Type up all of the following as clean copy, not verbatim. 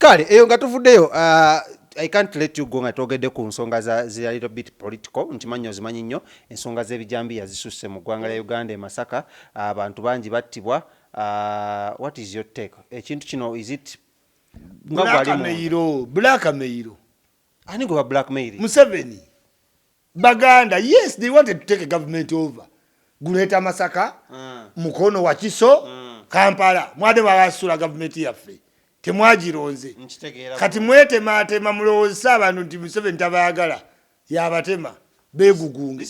kale eyo nga tuvuddeyo I can't let you go nga twogedde ku nsonga za a little bit political ntimanyi ozimanyi nnyo ensonga z'ebijambiya zisusse mu ggwanga lya Uganda e Masaka abantu bangi battibwa what is your take ekintu kino is it blackmail ani go blackmail Museveni Baganda yes they wanted to take a government over Guleta Masaka mukono wa Kiso Kampala mwade babasula government yaffe temwagironze kati mwete matema mulowozesa abantu nti Museveni tabayagala yabatema begugunge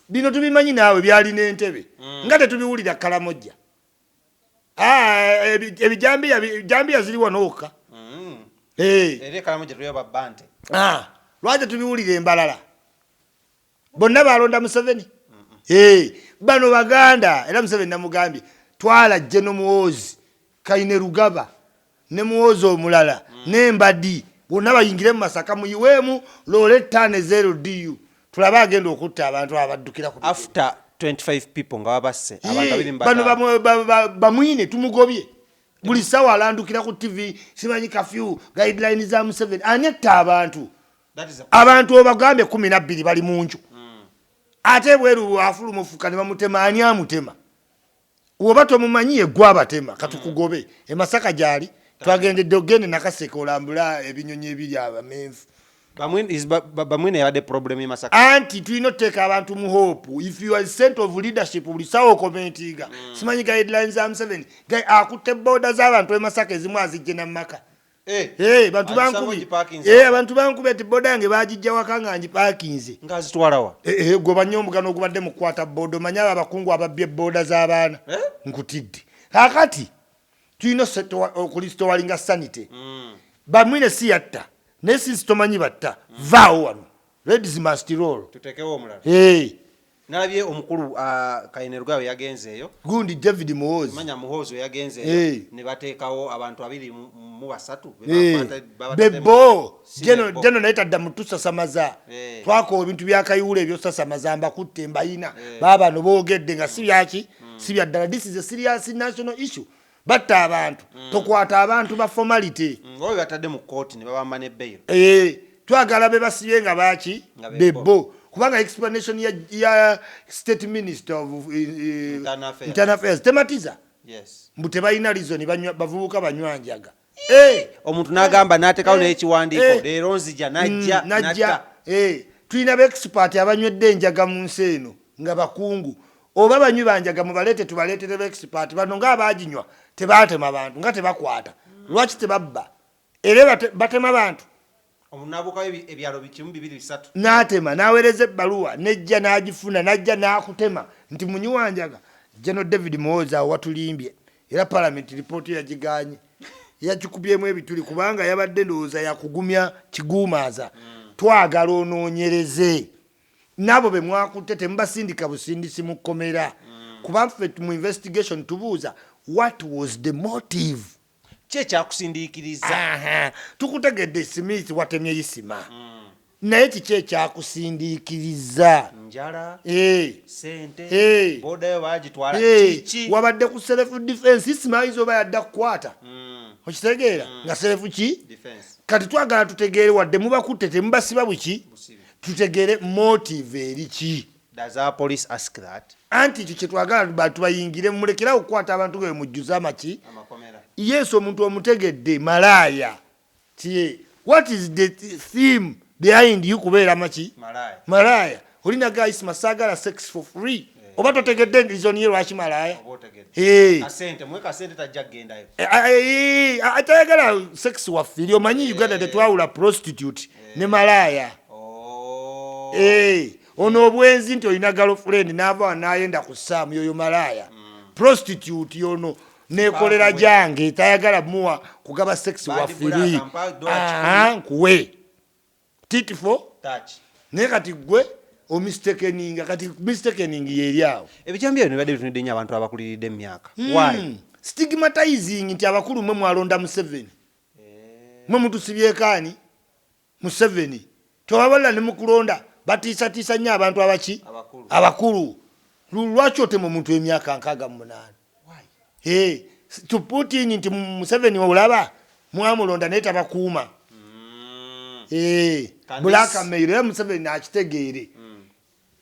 bino tubimanyi naawe byali n'entebe nga tetubiwulira Kalamojja ebijambiya ziri wanoka ere Kalamojja tuyoba bante lwaje tubiwulira embalala bonna balonda Museveni bano Baganda era Museveni namugambye twala Jeno Muhoozi Kaine Rugaba ne Muhoozi omulala n'Embadi bonna bayingire mu Masaka muyiweemu loole 5-0 DU tulaba agenda okutta abantu abaddukira ku after 25 people nga wabasse abantu abiri bano bamwine tumugobye buli sawa alandukira ku TV simanyi curfew guidelines za Museveni anyetta abantu obagambye 12 bali munju ate bweru afulu mufuka ne bamutema ani amutema oba tomumanyiye gwabatema katukugobe e Masaka jali twagendedde ogende nakaseke olambula ebinyonyi ebiri abamenvu bamwine yabadde problem Masaka anti tulina teeka abantu mu hope if you are center of leadership bulisawo commentiga simanyi guidelines za Museveni akutte border z'abantu e Masaka ezimu azijje na maka bantu bankubi abantu bankube ti boda yange bagijja wakanga nji parkinze ngazitwalawa gwe banyombugano ogubadde mu kwata bodo manyaba abakungu ababbye boda z'abaana nkutidde kakati tulina okulisto walinga sanite bamwine si yatta nesinsi tomanyi batta vaawo wano ladies must roll tutekewo omulala nalabye omukulu Kaine Rugaba yagenzeeyo gundi David Muhoozi manya Muhoozi yagenzeeyo ne bateekawo abantu 2 bebo jeno naita damu tusasamaza twako ebintu byakayule ebyo sasamaza mbakutte mbayina baba no boogedde nga sibyaki sibyaddala this is a serious national issue batta abantu tokwata abantu ba formality oyo batadde mu court ne babamba ne bail twagala be basibye nga baki bebo kubanga explanation ya state minister of internal affairs tematiza mbute bayina reason bavubuka banywanjaga omuntu nagamba natekawo n'ekiwandiiko leero nzija najja tulina ba expert abanywedde enjaga mu nsi eno nga bakungu oba banywi banjaga mubalete tubaleetere ba expert bano nga abaginywa tebatema abantu nga tebakwata lwaki tebabba era batema abantu omunabuka ebyalo bikimu 2-3 natema nawereze ebbaluwa nejja nagifuna najja nakutema nti munywi wanjaga General David Muhoozi watulimbye era parliament report yagiganye yakikubyemu ebituli kubanga yabadde ndowooza yakugumya kiguumaaza twagala onoonyereze nabo be mwakutte temubasindika busindisi mu kkomera kuba ffe mu investigation tubuuza what was the motive kyekyakusindiikiriza tukutegedde Smith watemye Isma naye kiki ekyakusindiikiriza njala sente boda yo bagitwala kiki wabadde ku self defense Isma ayinza oba yadda kukwata okitegeera nga self ki kati twagala tutegeere wadde mubakutte temubasiba buki tutegeere motive eri ki does our police ask that anti kiki twagala bantu bayingire mulekera okukwata abantu ge mujjuza amaki yes omuntu omutegedde malaya tie what is the theme behind you kubeera maki malaya olina guys masagala sex for free oba totegedde reason ye lwaki malaya asente mweka sente tajja gendayo atayagala sex waffe omanyi Uganda tetwawula prostitute ne malaya ono obwenzi nti olina girlfriend n'ava n'ayenda ku ssaamu yoyo malaya prostitute yono nekolera jange tayagala muwa kugaba sex wafiri nkuwe titifo naye kati gwe omistakeninga kati mistakening yeri awo ebijambiya bino bibadde bitunidde nnyo abantu abakuliridde emyaka stigmatizing nti abakulu mwe mwalonda Museveni mwe mutusibyekaani Museveni tobabala ne mukulonda batiisatiisa nnyo abantu abaki abakulu lwaki otema omuntu emyaka 68 to put in nti Museveni olaba mwamulonda naye tabakuuma blackmail era Museveni akitegeere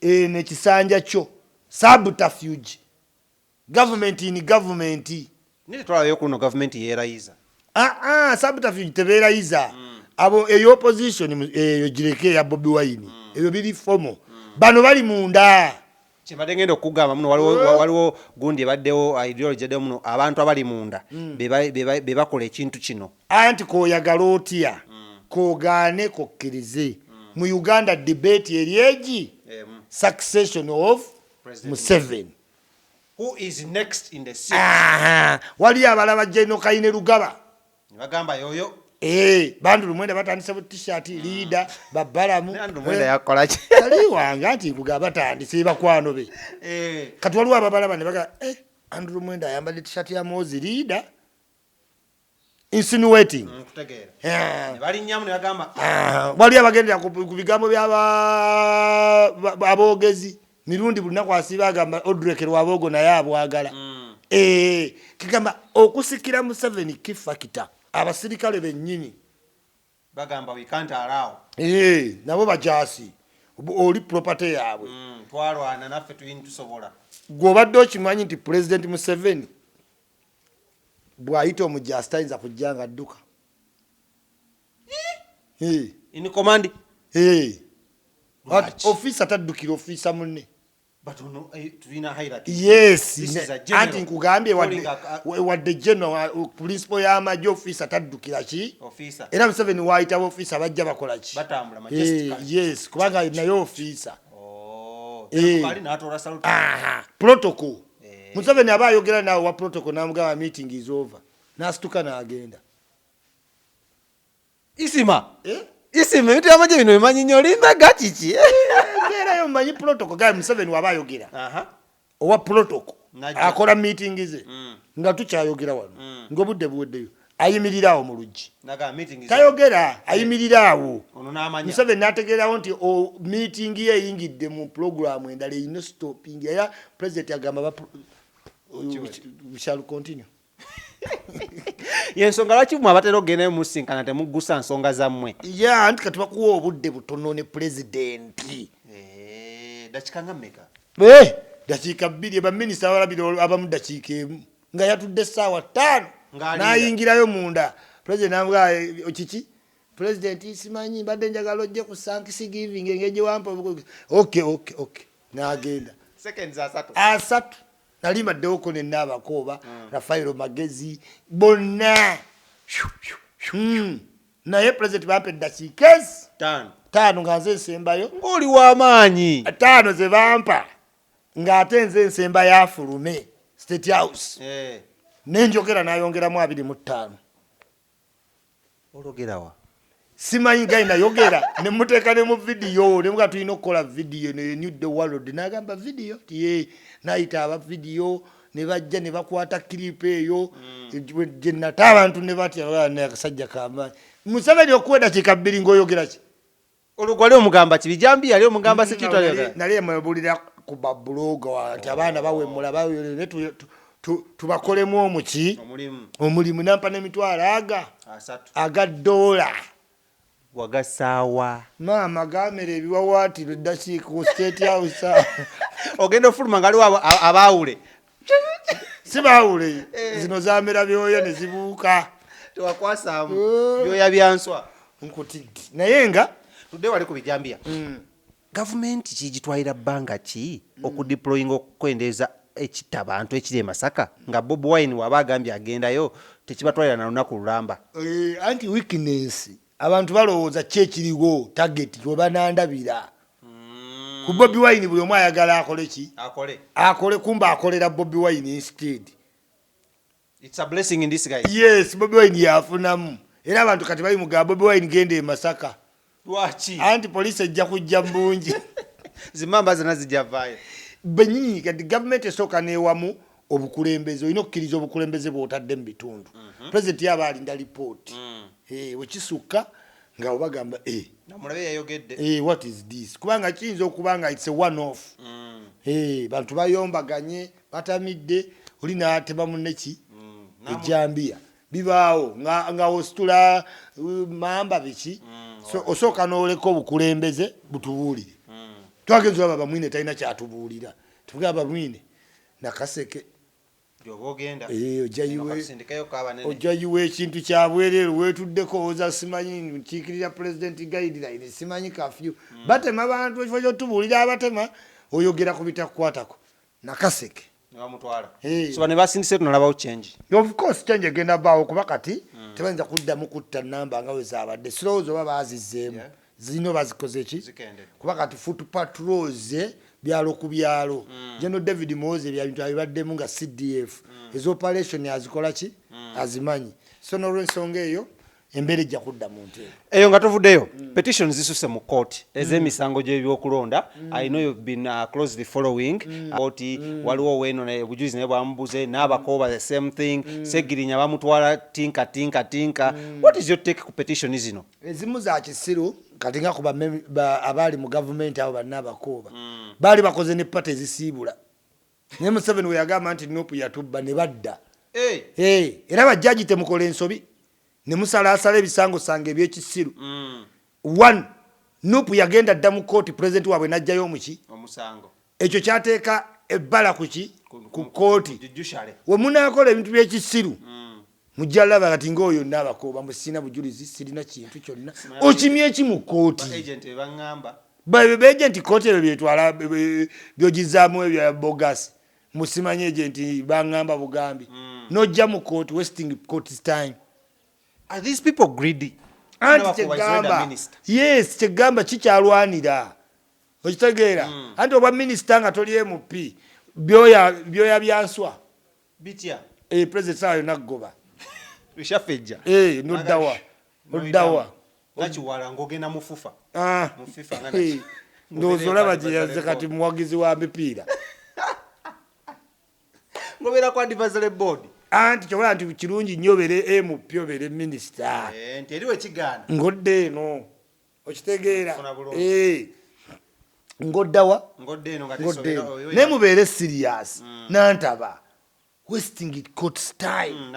nekisanja kyo subterfuge government in government nile twalayo kuno government yeerayiza subterfuge tebeerayiza abo eyo opposition eyo gireke ya BobiWine eyo biri formal bano bali munda kimbadde ngenda okugamba muno waliwo gundi ebaddewo ideology eddewo muno abantu abali munda be bakola ekintu kino anti koyagala otya kogaane kokkirize mu Uganda debate eryeji succession of Museveni. Who is next in the seat? Wali abalaba Jeno Kaine Lugaba. Bagamba yoyo. Bandu Lumwenda batandise bu t-shirt leader babalamu. Bandu Lumwenda yakola ki? Ali wanga ati Lugaba batandise bakwano be. Kati waliwo ababalaba ne baga Andrew Lumwenda ayambadde t-shirt ya Mozi leader. Insinuating. Kutegeera. Ne bali nnyamu ne bagamba. Wali abagendera ku bigambo by'aba abogezi. Mirundi bulinaku asiba agamba odrekerwa abogo naye abwagala. Kigamba okusikira Museveni kifakita abasirikale bennyini bagamba we can't allow. Nabo bajasi oli property yaabwe. Twalwana naffe tusobola. Gwobadde okimanyi nti President Museveni bw'ayita omujasi tayinza kujjanga dduka. In command. Officer taddukira officer munne. But no, tulina hierarchy. Yes, anti nkugambye wadde general principal y'amajje officer taddukira ki? Officer. Era Museveni waayita officer bajja bakola ki? Batambula majestic. Yes, kubanga naye officer. Bali n'atola salute. Protocol. Museveni aba ayogera nawe wa protocol n'amugamba meeting is over. N'asituka n'agenda. Isima. Isima bintu amaje bino bimanyi nnyo limba gakiki. Yo manyi protocol ga Museveni waba ayogera. Owa protocol. Akola meeting ze. Nga tukyayogera wano. Ng'obudde buweddeyo. Ayimirirawo mu luggi. Tayogera ayimirirawo. Museveni n'ategeerawo nti meeting ye eyingidde mu program endala eyina stopping. Era president agamba we shall continue. Yensonga lwaki mwe abatera okugenda musinkana temuggusa nsonga zammwe. Anti kati bakuwa obudde butono ne pulezidenti. Dakiika nga mmeka? Dakiika 2 baminisita abalabira abamu dakiika emu nga yatudde essaawa 5 n'ayingirayo munda. Pulezidenti n'amugaa kiki? Pulezidenti simanyi mbadde njagala ojje ku Thanksgiving engeri gye wampa. Okay. N'agenda. Seconds 3. Asatu. Nali maddewoko ne Nabakooba, Rafaelo Magezi, bonna. Naye President bampa eddakiika 5 nga nze nsembayo. Oli w'amaanyi. 5 ze bampa ng'ate nze nsemba y'afulume State House. Nenjogera n'ayongeramu 25. Ologerawa? Simanyi gayi nayogera ne muteeka ne mu vidiyo ne muga tulina okukola vidiyo ne New the World n'agamba vidiyo tiye nayita aba vidiyo ne bajja ne bakwata clip eyo gye nata abantu ne batya n'akasajja k'amaanyi. Museveni okuwa eddakiika 2 ng'oyogera ki? Olugwali omugamba ki? Bijambi yali omugamba sikitu ayogera? Nali mwebulira ku babuloga nti abaana bawemula ne tubakolemu omuki omulimu nampa n'emitwalo aga $. Wagasaawa. Maama gamera ebiwawaatiro eddakiika ku State House. Ogenda ofuluma nga waliwo abaawule. Si baawule. Zino zaamera byoya ne zibuuka. Tewakwasaamu byoya byanswa. Nkutidde. Naye nga tudde wali ku bijambiya. Gavumenti kigitwalira bbanga ki okudeployinga okukwendeeza ekitabantu ekiri e Masaka nga BobiWine waba agambye agendayo tekibatwalira na lunaku lulamba. Anti weakness. Abantu balowooza ki ekiriwo target we banandabira. Ku BobiWine buli omu ayagala akole ki? Akole kumba akolera BobiWine instead. It's a blessing in this guy. Yes, BobiWine yafunamu. Era abantu kati bali mugamba BobiWine gende e Masaka. Lwaki? Anti poliisi ejja kujja mbungi. Zimamba zonna zijja vaayo. Bennyini kati gavumenti esooka n'ewamu obukulembeze olina okukkiriza obukulembeze bw'otadde mu bitundu. Pulezidenti yaba alinda lipooti. Wekisukka nga obagamba namulabe yayogedde what is this kubanga kiyinza okuba nga it's a one off. Bantu bayombaganye batamidde oli n'atema munneki ejambiya bibaawo nga ositula mamba biki so osooka n'oleka obukulembeze butubuulire twagenza olaba bamwine talina kyatubuulira tugamba bamwine nakaseke ojayiwa ekintu kyabwereero weetuddeko oza simanyi nkiikirira pulezidenti guideline simanyi kafyu batema abantu ekifo kyotubuulira abatema oyogera ku bitakukwatako nakaseke ne basindise tunalabawo change. Of course change egenda baawo kuba kati tebayinza kuddamu kutta namba nga wezaabadde sirowooza oba baazizzeemu zino bazikoze ki kuba kati foot patrols byalo ku byalo General David Moze byabintu abibaddemu nga CDF ezo operation azikola ki azimanyi so n'olw'ensonga eyo embere ejja kudda mu nteeko eyo nga tuvuddeyo petitions zisuse mu court ez'emisango gy'ebyokulonda I know you've been closely following oti waliwo weno ne bujulizi ne bwambuze n'abakooba the same thing Ssegirinya bamutwala tinka what is your take ku petition zino ezimu za kisiru kati nga kuba abaali mu government abo bannabakooba baali bakoze ne pate ezisiibula naye Museveni we yagamba nti Nuupu yatubba ne badda era bajjaji temukola ensobi ne musalaasala ebisango sange ebyekisiru one Nuupu yagenda dda mu kooti president waabwe n'ajjayo omuki omusango ekyo kyateeka ebbala ku kooti we munaakola ebintu by'ekisiru mujja laba kati ng'oyo n'abakooba mwe sirina bujulizi sirina kintu kyonna okimye eki mu kooti beagenti kooti ebyo byetwala byogizaamu ebya bogasi musimanyi agenti baŋŋamba bugambi n'ojja mu kooti wasting court's time. Are these people greedy? Anti kyegamba yes kyegamba kikyalwanira okitegeera anti oba minisita nga toli MP byoya byanswa bitya president sayo naggoba bishafejja noddawa nakiwala ngogenda mufufa ndowooza olaba gye yazze kati muwagizi wa mipiira ngobeera ku advisory board anti kyobola nti kirungi nnyo obere MP obere minisita nti eriwe kigaana ngodde eno okitegeera ngoddawa naye mubeere serious nantaba wasting court's time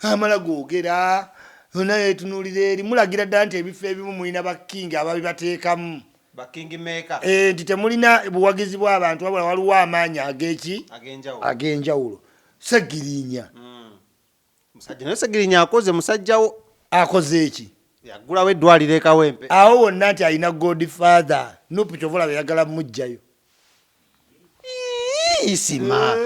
amala googera yonna yeetunuulira eri mulagira ddala nti ebifo ebimu mulina bakingi ababibateekamu nti temulina buwagizi bw'abantu wabula waliwo amaanyi ag'enjawulo Ssegirinya Ssegirinya akoze musajjawo akoze eki yagulawo eddwaliro e Kawempe awo wonna nti alina godfather Nuupu kyovula beyagala mujjayo Isma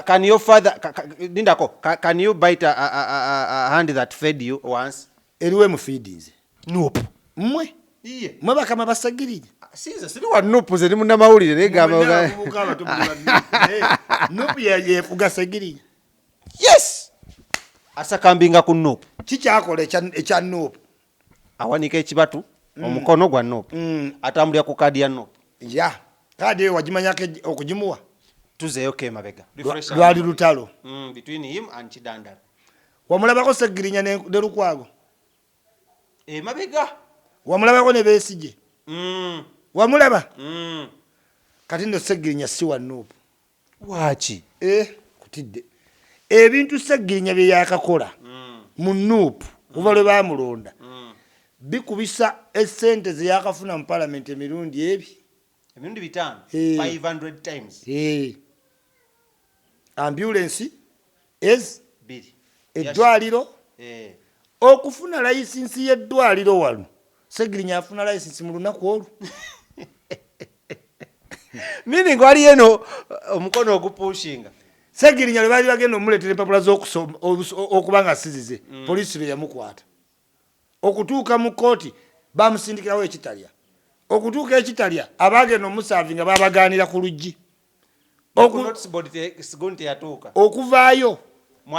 can your father Lindako can you bite a hand that fed you once eriwe mu feedings Nuupu mwe bakama ba Ssegirinya sinza siri wa Nuupu ze limu namawulire negamba Nuupu yefuga Ssegirinya yes asakambinga ku Nuupu kikyakola ekya Nuupu awanika ekibatu omukono gwa Nuupu atambulira ku kaadi ya Nuupu ya kaadi eyo wagimanyako okugimuwa tuzeyo Emabage lwali lutalo between him and Ndala wamulabako Ssegirinya ne Lukwago Emabage wamulabako ne Besigye wamulaba kati ndo Ssegirinya si wa Nuupu waki kutidde ebintu Ssegirinya bye yakakola mu Nuupu kuva lwe baamulonda bikubisa essente ze yakafuna mu parliament emirundi emirundi 500 times ambulance eddwaliro okufuna layisinsi y'eddwaliro wano Ssegirinya afuna layisinsi mu lunaku olwo meaning wali eno omukono ogupushinga Ssegirinya lwe baali bagenda omuleetera empapula okuba nga asizize poliisi lwe yamukwata okutuuka mu kooti bamusindikirawo ekitalya okutuuka ekitalya abaagenda omusaavi nga babagaanira ku luggi okuvaayo mu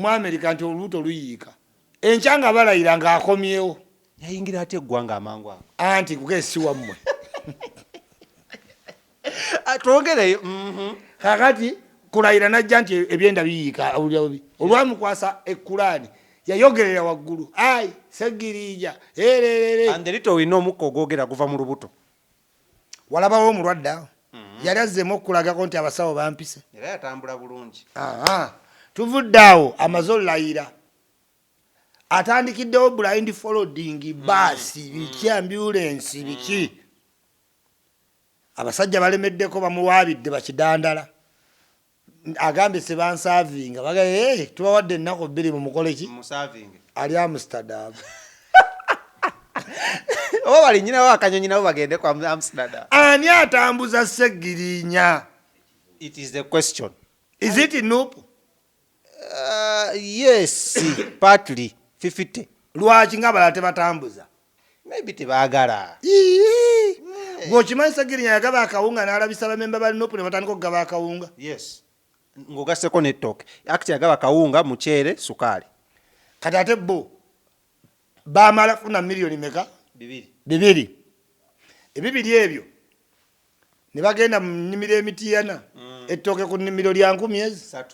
Amerika nti oluuto luyiika enkya nga balayira ng'akomyewo yayingira ate eggwanga amangu ago anti kugesi wammwe twongereyo kakati kulayira najja nti ebyenda biyiika olwamukwasa ekkulaani yayogerera waggulu ai Ssegirinya anderito wina omukka ogwogera guva mu lubuto walabawo omulwadde awo yali azzeemu okulagako nti abasawo bampise era yatambula bulungi tuvudde awo amazolayira atandikiddewo blind following baasi biki ambulance biki abasajja balemeddeko bamuwaabidde bakidandala Agambye se bansavinga bagaye tubawadde ennaku 2 mu mukoleki ali Amsterdam bali nyina wa kanyonyi nabo bagende ku Amsterdam. Ani atambuza Ssegirinya? It is the question. Is it Nup? Yes, partly 50. Lwaki ngabala tebatambuza? Maybe tebaagala. Bw'okimanyi Ssegirinya yagaba akawunga n'alabisa bamemba ba Nup ne batandika okugaba akawunga? Yes. Ng'ogasseko n'ettooke. Akati yagaba akawunga, muceere, sukaali. Kati ate bo baamala funa miliyoni meka? 2. Ebibiri ebyo ne bagenda mu nnimiro emitiyana ettooke ku nnimiro lya 10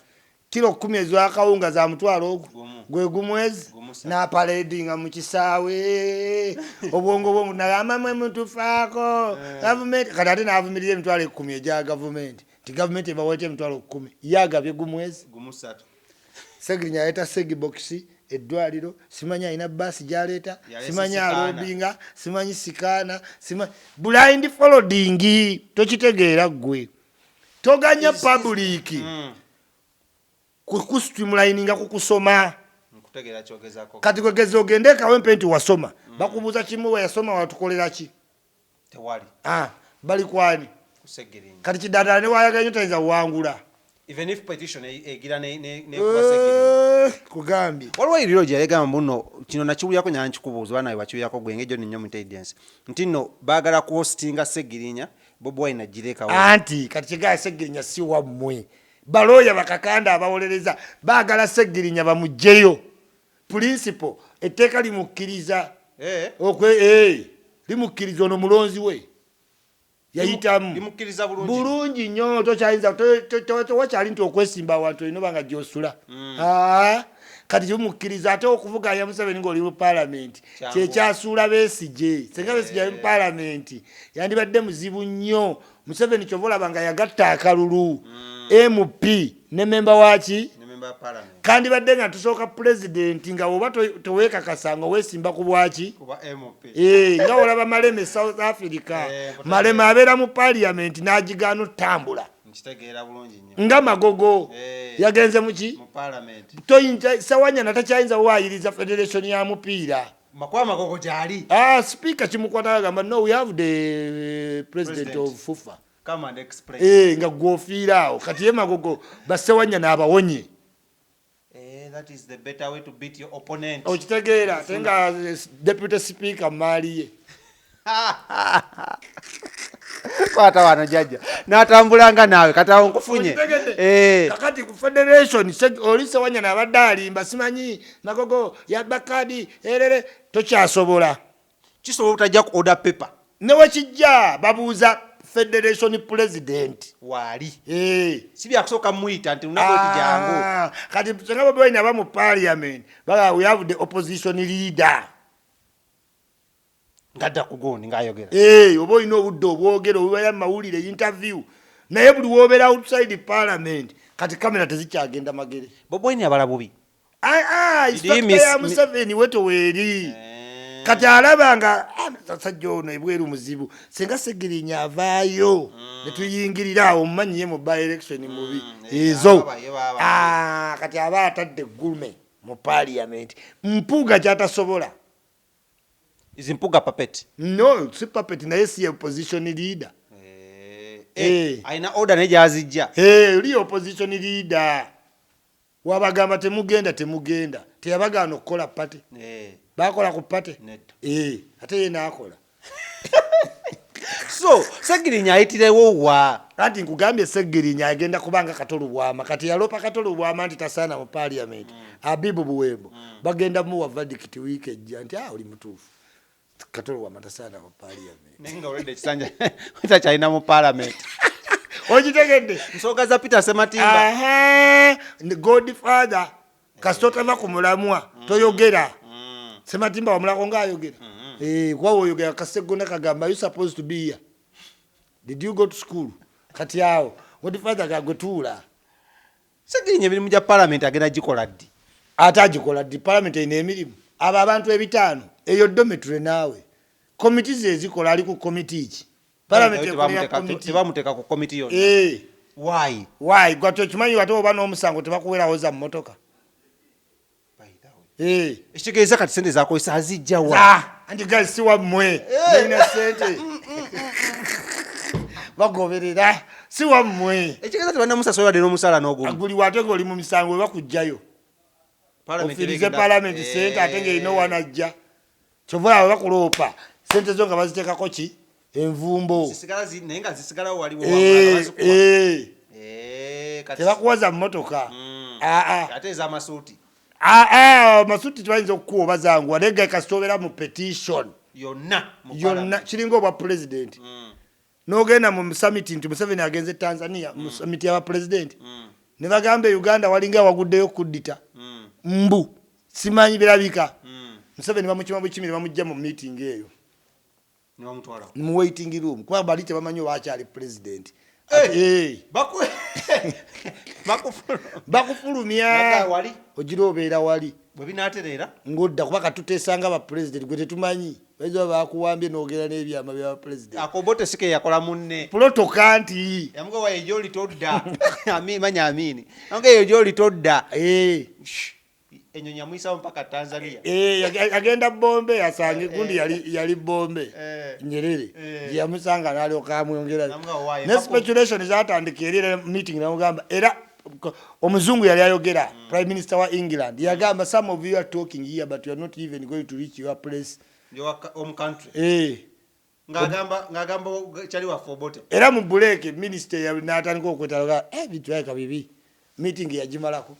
kilo 10 ez'akawunga za mutwalo ogwo gwe gumwezi n'apaledinga mu kisaawe obwongo bwongo nagambamwe mutufaako gavumenti kati ate n'avumirira emitwalo 10 egya gavumenti ti gavumenti ebaweeta emitwalo 10 ye agabye gumwezi Ssegirinya yaleeta segibokisi eddwaliro simanyi alina baasi gyaleeta simanyi alobinga simanyi sikaana simanyi blind following tokitegeera gwe toganya public kukustimulayininga kukusoma kati kwegeza ogende kawempe nti wasoma bakubuuza kimu we yasoma watukolera ki tewali bali kwani kati kidandala ne wayagala nyo tayinza wangula even if petition egira ne kugambye waliwo eriro gyalegamba muno kino nakiwulyako nyala nkikubuuza oba nawe wakiwulyako gwe ng'ejo nnyo mu intelligence nti nno baagala kuhostinga Ssegirinya BobiWine agirekawo anti kati kigaya Ssegirinya si wammwe balooya bakakanda abawolereza baagala Ssegirinya bamugjeyo principle etteeka limukkiriza limukkiriza ono mulonzi we yayitamu bulungi nnyo tokyayinza wakyali nti okwesimba awantu olina obanga gyosula kati kimukkiriza ate okuvuganya Museveni ng'oli mu paalamenti kyekyasuula Besigye senga Besigye ali mu paalamenti yandibadde muzibu nnyo Museveni kyova olaba nga yagatta akalulu MP ne memba waki kandi badde nga tusooka pulezidenti nga oba teweekakasa nga weesimba ku bwaki nga olaba Maleme South Africa Maleme abeera mu paliamenti n'agigaana otambula nga Magogo yagenze muki Sewanyana takyayinza waayiriza federation ya mupiira Magogo gyali speaker kimukwata agamba no we have the president of FUFA come and explain nga gwofiiraawo kati ye Magogo Sewanyana abawonye. That is the better way to beat your opponent. Okitegeera tenga deputy speaker maliye kwata wano jajja natambulanga nawe kata nkufunye kakati ku federation oli Sewanyana abadde alimba simanyi Magogo yabakadi erere tokyasobola kisobola otajja ku order paper newe kijja babuuza federation president wali si byakusooka muyita nti unako kijangu kati senga BobiWine aba mu parliament baga we have the opposition leader ngadda kugondi ngayogera oba olina obudde obwogero obubeera mawulire interview naye buli wobeera outside parliament kati kamera tezikyagenda magere BobiWine abala bubi ya Museveni weto weeri kati alaba nga sajja ono ebweru muzibu senga Ssegirinya avaayo ne tuyingirira awo mumanyiye mu by election mubi ezo kati aba atadde gulume mu parliament mpuga kyatasobola is mpuga puppet no si puppet naye si opposition leader aina order ne gyazijja oli opposition leader wabagamba temugenda teyabagaana okukola pate bakola ku pate ate ye naakola so Ssegirinya ayitirewo wa kati nkugambye Ssegirinya agenda kubanga Katolo Bwama kati yalopa Katolo Bwama nti tasaana mu parliament Abibu Buwembo bagenda muwa verdict week ejja nti oli mutuufu Katolo Bwama tasaana mu parliament nenga olede kisanja utakyalina mu parliament okitegedde nsonga za Peter Sematimba Godfather kasitota va ku mulamwa toyogera Sematimba wamulako ng'ayogera kwa woyogera Kasegona kagamba you supposed to be here did you go to school kati awo Godfather kagwetuula Ssegirinya emirimu gya parliament agenda gikola ddi ate agikola ddi parliament erina emirimu abo abantu 5 eyo dometule naawe komiti ze zikola ali ku komiti ki tebamuteeka ku komiti yonna why gwatyo kimanyi ate oba n'omusango tebakuwerawo za mmotoka ekitegeeza kati sente zakozesa azijjawa anti gali si wammwe nalina sente bagoberera si wammwe ekitegeeza tebanamusasolera dde n'omusaala n'ogumu aguliwa ate ng'oli mu misango webakugjayo ofirize palamenti sente ate ng'erina owanajja kyova abo bakuloopa sente zo nga baziteekako ki envumbo naye nga zisigalawo waliwo tebakuwaza mmotoka ate ez'amasuuti masuuti tebayinza okukuwa bazanguwa naye kasitobera mu petition yonna kiringa obwa pulezidenti n'ogenda mu summit nti Museveni agenze Tanzania mu summit y'aba pulezidenti ne bagamba Uganda walinga waguddeyo kuddita mbu simanyi birabika Museveni bamukima bukimire bamujja mu meeting eyo mu waiting room kuba bali tebamanyi wakyali pulezidenti bakufulumya ogira obeera wali bwebinaterera ng'odda kuba katuteesanga abapulezidenti gwe tetumanyi bayinza bakuwambye n'ogera n'ebyama by'abapulezidenti akobote sike yakola munne pulotoka nti yamugawa ejo oli todda manya amini nange ejo oli todda enyonyi amuyisawo mpaka Tanzania agenda Bombe asange gundi yali Bombe Nyerere yamusanga n'alyoka amwongera ne speculation zatandika erira meeting namugamba era omuzungu yali ayogera prime minister wa England yagamba some of you are talking here but you are not even going to reach your place your home country ngagamba chali wa fobote era mu break minister ya natandika okwetaloga bitu yaka bibi meeting yajimalako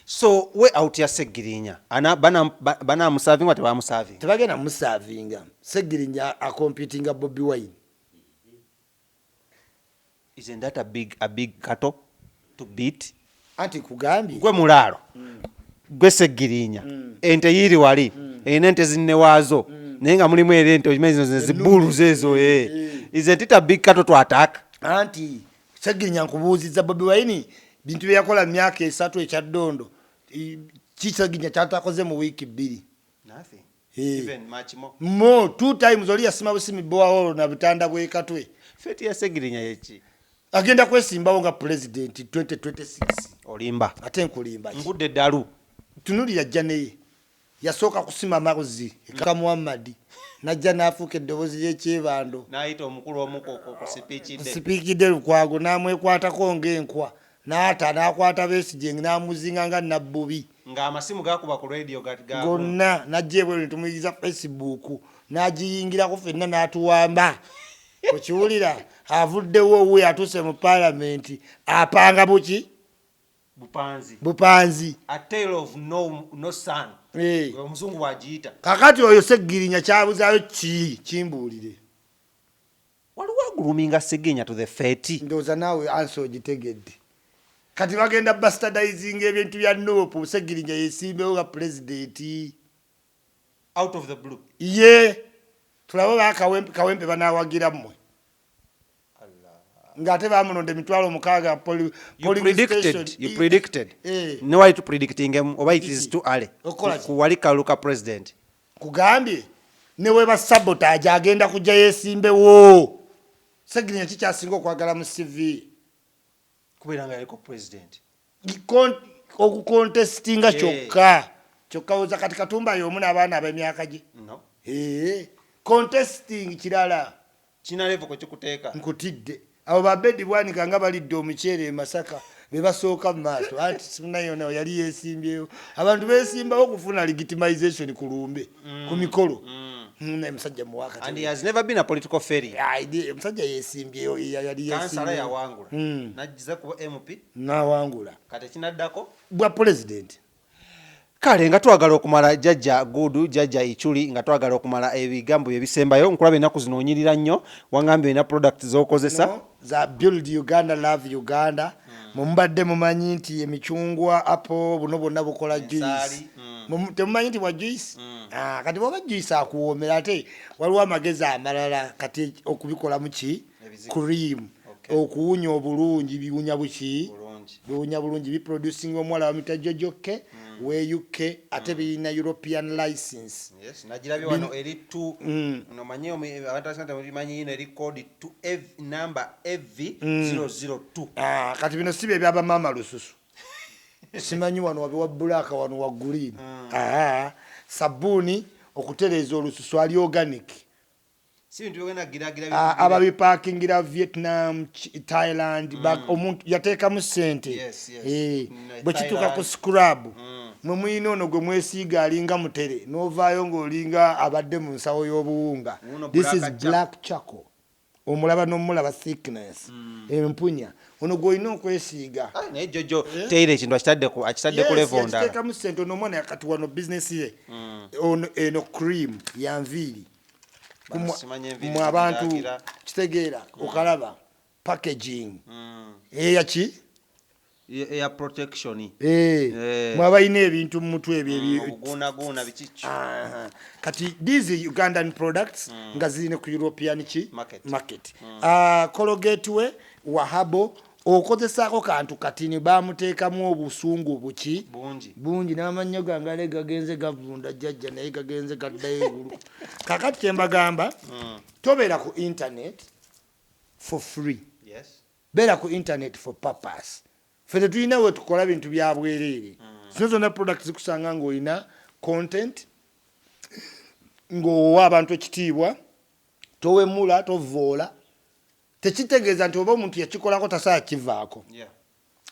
so we out ya Ssegirinya bana musavinga tebamusavinga tebagenda musavinga Ssegirinya a competing BobiWine. Isn't that a big cattle to beat? Anti kugambye gwe mulalo gwe Ssegirinya ente yiri wali ente zinne wazo naye nga mulimu ente ozimezo zibulu zezo isn't it a big cattle to attack? Anti Ssegirinya nkubuuziza BobiWine bintu byakola myaka 3 ekyaddondo Ssegirinya kyatakoze mu week 2 nothing even much more 2 times oli yasima busimi boawo na butanda bwe katwe feti ya Ssegirinya yechi agenda kwesimbawo nga president 2026 olimba ate nkulimba ngudde dalu tunulira jjane yasooka kusima magozi eka Muhammad najja nafuuka eddoboozi ly'ekyebando n'ayita omukulu omukoko ku sipiikidde Lukwago n'amwekwatako ng'enkwa n'ata n'akwata Besigye n'amuzinga nga Nabbubi ng'amasimu gakuba ku radio gonna najja ebweru ne tumuyiriza Facebook n'agiyingirako ffenna n'atuwamba okiwulira avuddewo we atuuse mu parliament apanga buki bupanzi a tale of no son omuzungu wagiyita kakati oyo Ssegirinya kyabuzaayo kimbuulire waliwo aguluminga Ssegirinya to the feti ndowooza naawe ansi ogitegedde kati bagenda bastardizing ebintu bya nopu Ssegirinya yesimbewo nga president out of the blue tulaba kawempe banawagira mmwe ngate bamunonde mitwalo mukaga you predicted no way to predicting him oba it is too early kuwalika luka president kugambye newe ba sabotage agenda kujja yesimbewo Ssegirinya kikyasinga okwagala mu CV kubeera nga yaliko president okukontestinga kyokka oza kati Katumba y'omu n'abaana ab'emyaka gye no contesting kirala kina level kwe kikuteeka nkutidde abo babedi bwanika nga balidde omuceere e Masaka be basooka mu maaso anti simunayo yali yeesimbyewo abantu beesimbawo okufuna legitimization ku lumbe ku mikolo musajja muwaka and he has never been a political failure musajja yeesimbyewo yali kansala yawangula najjiza ku MP nawangula kati kinaddako bwa president kale nga twagala okumala jjajja Gudu jjajja Ichuli nga twagala okumala ebigambo ebisembayo nkulaba ennaku zinoonyirira nnyo wangambye na product z'okozesa za build Uganda love Uganda mubadde mumanyi nti emicungwa apple buno bonna bukola juice temumanyi nti bwa juice kati bwoba juice akuwoomera ate waliwo amagezi amalala kati okubikola muki cream okuwunya obulungi biwunya buki biwunya bulungi biproducing omuwala wa mitajojoke weyuke ate birina European license. Yes, najirabye wano eri 2 no manyi abantu asante mulimanyi ino eri code 2 number FV002. Kati bino sibe ebyaba mama lususu. Simanyi wano wabiwa black wano wa green. Sabuni okutereza olususu ali organic. Sintu yogena gira ababipakingira Vietnam, Thailand, omuntu yateeka mu sente. Bwe kituuka ku scrub. Mwe muyina ono gwe mwesiiga alinga mutere n'ovaayo ng'olinga abadde mu nsawo y'obuwunga. This is black charcoal. Omulaba n'omulaba thickness. Empunya. Ono gw'olina okwesiiga. Naye Jojo teire ekintu akitadde ku level ndala. Yateeka mu sente ono omwana yakati wano business ye. Eno cream ya nviiri. Mu abantu kitegeera okalaba packaging eyaki ya protection mwabayina ebintu mu mutwe ebyo guna bikicho kati these Ugandan products nga zirine ku European market. Colgate we wahabo okozesaako kantu katini bamuteekamu obusungu buki bungi n'amannyo gange gagenze gavunda jjajja naye gagenze gaddayo egulu. Kakati kyembagamba tobeera ku internet for free. Beera ku internet for purpose. Ffe tulina we tukola bintu bya bwereere. Zino zonna products zikusanga ng'olina content ng'owa abantu ekitiibwa towemula tovoola tekitegeeza nti oba omuntu yakikolako tasaa kivaako.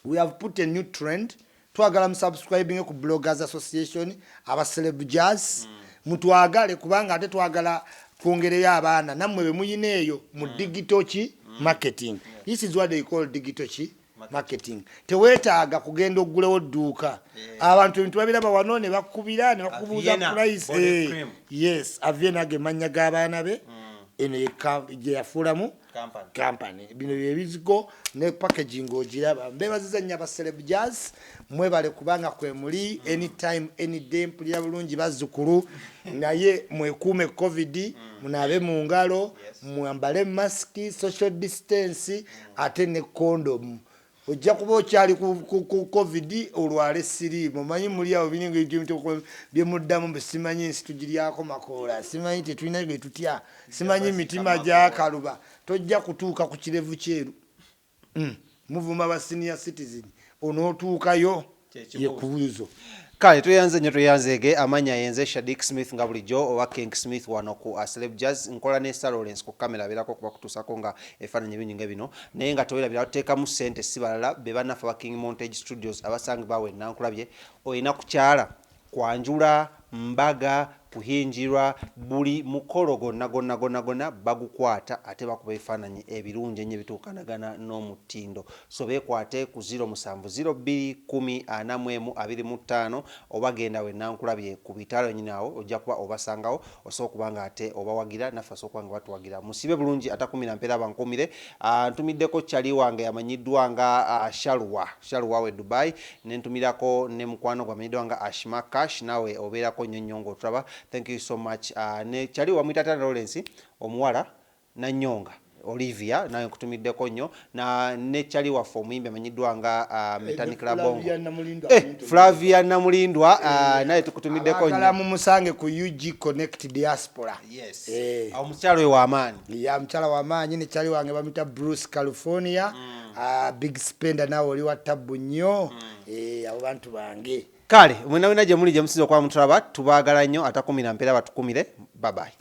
We have put a new trend. Twagala subscribing ku Bloggers Association aba Celeb Jazz mutwagale kubanga ate twagala kwongereyo abaana nammwe be muyina eyo mu digital marketing. This is what they call digital marketing. Tewetaaga kugenda oggulewo dduuka. Abantu ebintu babiraba wano ne bakubira ne bakubuuza price. Yes, Aviena ge mannya g'abaana be eno ye yafuulamu company. Bino byebizigo ne packaging ogiraba. Mbebaziza nnyo aba Celeb Jazz mwebale kubanga kwe muli anytime any day mpulira bulungi bazzukulu naye mwekuume covid munaabe mu ngalo mwambale maski social distance ate ne condom. Ojja kuba okyali ku covid olwale siri mumanyi muli awo biningo ebintu byemuddamu besimanyi nsi tugiryako makoola simanyi tetulina bye tutya simanyi mitima gyakaluba tojja kutuuka ku kirevu kyeru muvuma ba senior citizen onootuukayo yekubuuzo. Kale tuyanze nnyo tuyanzege amanya yenze KingSmith nga bulijjo owa KingSmith wano ku Celeb Jazz nkola ne Lawrence ku kamera abeerako kuba kutuusako nga efaananyi bingi ng'ebino naye nga towerabira tuteekamu ssente si balala be bannaffe aba King Montage Studios abasangibwa Nankulabye olina kukyala kwanjula mbaga kuhinjirwa buli mukolo gonna bagukwata ate bakuba ebifaananyi ebirungi ennyo ebituukanagana n'omutindo. So beekwate ku 07020104125 oba genda Nankulabye ku bitaalo nnyini awo ojja kuba obasangawo osobola okuba nga ate obawagira naffe osobola okuba nga batuwagira. Musibe bulungi atakumira mpeera bankumire. Ntumiddeko kyali wange amanyiddwa nga Shalwa we Dubai nentumirako ne mukwano gwe amanyiddwa nga Isma Cash nawe obeerako nnyo ng'otulaba. Thank you so much. Ne chali wa mwita Lawrence omuwala na nyonga Olivia nayo kutumiddeko nnyo na ne chali wa omuyimbi amanyiddwa nga Mechanic Labongo Flavia Namulindwa naye tukutumiddeko nnyo. Akala mu musange ku UG Connect Diaspora. Yes. Omukyalo we wa amaanyi. Ya mchala wa amaanyi ne chali wange bamita Bruce California. Big spender nawe oli wa tabu nnyo. Abo bantu bange. Kale, mwena gye muli gye musizo kwa mutulaba tubaagala nnyo atakumira mpeera batukumire. Bye bye.